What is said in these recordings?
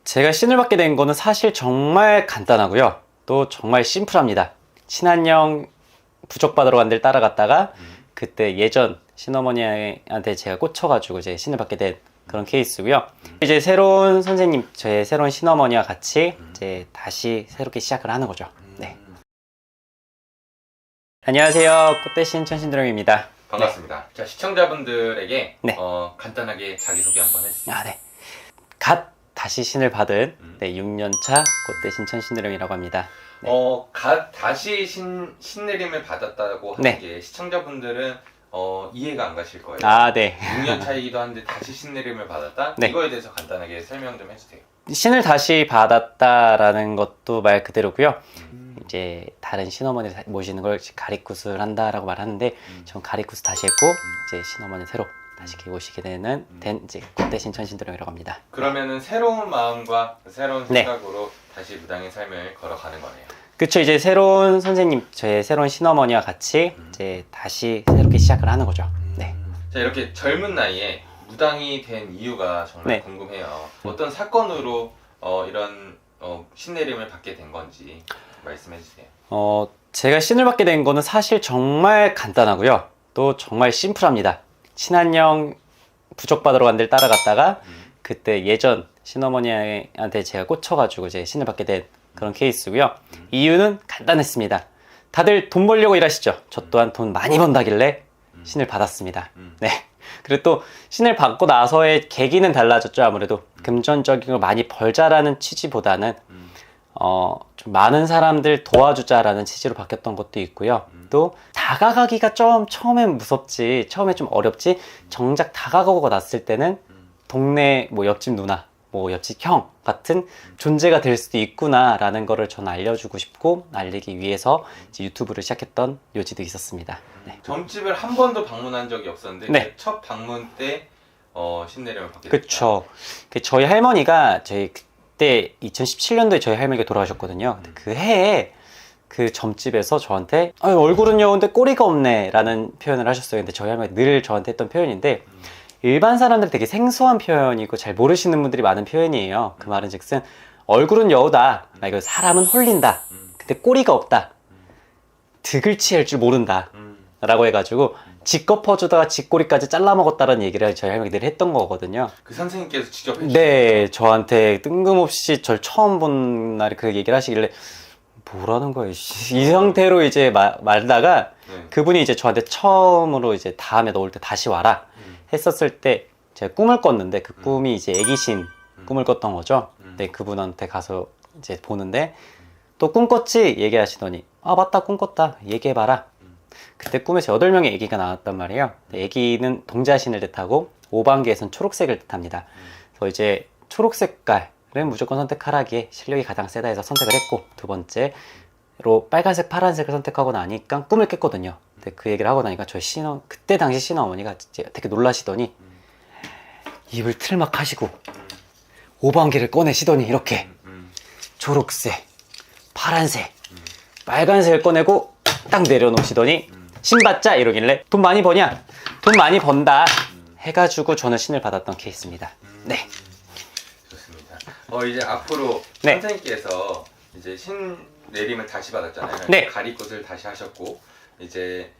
제가 신을 받게 된 거는 사실 정말 간단하고요. 또 정말 심플합니다. 친한형 부적받으러 간 데를 따라갔다가 그때 예전 신어머니한테 제가 꽂혀가지고 이제 신을 받게 된 그런 케이스고요. 이제 새로운 선생님, 저의 새로운 신어머니와 같이 이제 다시 새롭게 시작을 하는 거죠. 네. 안녕하세요. 꽃대신 천신드럼입니다. 반갑습니다. 자, 시청자분들에게 네. 간단하게 자기소개 한번 해주세요. 네. 갓 다시 신을 받은 6년차 꽃대신 천신드럼이라고 합니다. 네. 다시 신내림을 받았다고 하는 네. 게 시청자분들은 이해가 안 가실 거예요. 네. 6년 차이기도 한데 다시 신내림을 받았다? 네. 이거에 대해서 간단하게 설명 좀 해주세요. 신을 다시 받았다라는 것도 말 그대로고요. 이제 다른 신어머니 모시는 걸 가리굿을 한다라고 말하는데 전 가리굿을 다시 했고 이제 시어머니 새로 다시 모시게 되는 이제 꽃대신 천신드럼이라고 합니다. 그러면은 새로운 마음과 새로운 네. 생각으로 다시 무당의 삶을 걸어가는 거네요. 그쵸. 이제 새로운 선생님, 저의 새로운 신어머니와 같이 이제 다시 새롭게 시작을 하는 거죠. 네. 자, 이렇게 젊은 나이에 무당이 된 이유가 정말 네. 궁금해요. 어떤 사건으로 이런 신내림을 받게 된 건지 말씀해 주세요. 제가 신을 받게 된 거는 사실 정말 간단하고요. 또 정말 심플합니다. 친한형 부적받으러 간 데를 따라갔다가 그때 예전 신어머니한테 제가 꽂혀가지고 이제 신을 받게 된 그런 케이스고요. 이유는 간단했습니다. 다들 돈 벌려고 일하시죠. 저 또한 돈 많이 번다길래 신을 받았습니다. 네. 그리고 또 신을 받고 나서의 계기는 달라졌죠. 아무래도 금전적인 걸 많이 벌자라는 취지보다는 좀 많은 사람들 도와주자라는 취지로 바뀌었던 것도 있고요. 또 다가가기가 좀 처음엔 무섭지, 처음에 좀 어렵지, 정작 다가가고 났을 때는 동네 뭐 옆집 누나, 뭐 옆집 형 같은 존재가 될 수도 있구나라는 거를 저는 알려주고 싶고 알리기 위해서 이제 유튜브를 시작했던 요지도 있었습니다. 네. 점집을 한 번도 방문한 적이 없었는데 네. 첫 방문 때 신내림을 받게 됐다. 그쵸. 저희 할머니가 그때 2017년도에 저희 할머니가 돌아가셨거든요. 그 해에 그 점집에서 저한테 얼굴은 여운데 꼬리가 없네 라는 표현을 하셨어요. 근데 저희 할머니가 늘 저한테 했던 표현인데 일반 사람들이 되게 생소한 표현이고 잘 모르시는 분들이 많은 표현이에요. 그 말은 즉슨 얼굴은 여우다, 이거 사람은 홀린다, 근데 꼬리가 없다, 득을 취할 줄 모른다 라고 해가지고 지 꺾어주다가 지 꼬리까지 잘라먹었다는 얘기를 저희 할머니가 늘 했던 거거든요. 그 선생님께서 직접 해주신 네, 저한테 뜬금없이 절 처음 본 날에 그 얘기를 하시길래 뭐라는 거야, 이 상태로 이제 말다가 네. 그분이 이제 저한테 처음으로 이제 다음에 너 올 때 다시 와라 했었을 때 제가 꿈을 꿨는데 그 꿈이 이제 애기신 꿈을 꿨던 거죠. 네, 그분한테 가서 이제 보는데 또 꿈 꿨지? 얘기하시더니 맞다, 꿈 꿨다, 얘기해봐라. 그때 꿈에서 8명의 애기가 나왔단 말이에요. 애기는 동자신을 뜻하고 5반기에서는 초록색을 뜻합니다. 그래서 이제 초록 색깔은 무조건 선택하라기에 실력이 가장 세다 해서 선택을 했고, 두 번째로 빨간색, 파란색을 선택하고 나니까 꿈을 깼거든요. 근데 그 얘기를 하고 나니까 저희 그때 당시 신어머니가 되게 놀라시더니 입을 틀막 하시고 5반기를 꺼내시더니 이렇게 초록색, 파란색, 빨간색을 꺼내고 딱 내려놓으시더니 신 받자 이러길래 돈 많이 버냐? 돈 많이 번다 해가지고 저는 신을 받았던 케이스입니다. 네. 좋습니다. 이제 앞으로 네. 선생님께서 이제 신내림을 다시 받았잖아요. 네. 가리굿을 다시 하셨고 이제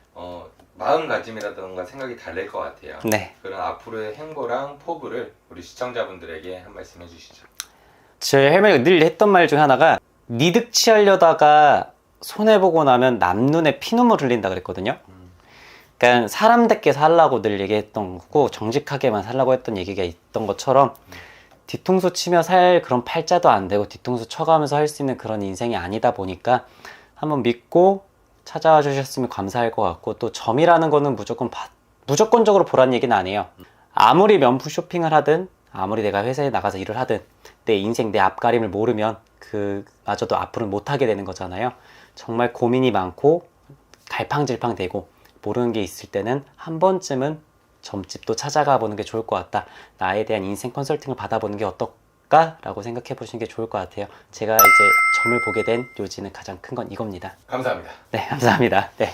마음가짐이라든가 생각이 다를 것 같아요. 네. 그런 앞으로의 행보랑 포부를 우리 시청자분들에게 한 말씀 해주시죠. 제 할머니가 늘 했던 말 중에 하나가 니득 취하려다가 손해보고 나면 남 눈에 피눈물 흘린다 그랬거든요. 그러니까 사람답게 살라고 늘 얘기했던 거고 정직하게만 살라고 했던 얘기가 있던 것처럼 뒤통수 치며 살 그런 팔자도 안 되고 뒤통수 쳐가면서 할 수 있는 그런 인생이 아니다 보니까 한번 믿고 찾아와 주셨으면 감사할 것 같고, 또 점이라는 거는 무조건적으로 보라는 얘기는 아니에요. 아무리 명품 쇼핑을 하든 아무리 내가 회사에 나가서 일을 하든 내 인생 내 앞가림을 모르면 그마저도 앞으로는 못하게 되는 거잖아요. 정말 고민이 많고 갈팡질팡 되고 모르는 게 있을 때는 한 번쯤은 점집도 찾아가 보는 게 좋을 것 같다, 나에 대한 인생 컨설팅을 받아보는 게 어떨까 라고 생각해 보시는 게 좋을 것 같아요. 제가 이제 점을 보게 된 요지는 가장 큰 건 이겁니다. 감사합니다. 네, 감사합니다. 네.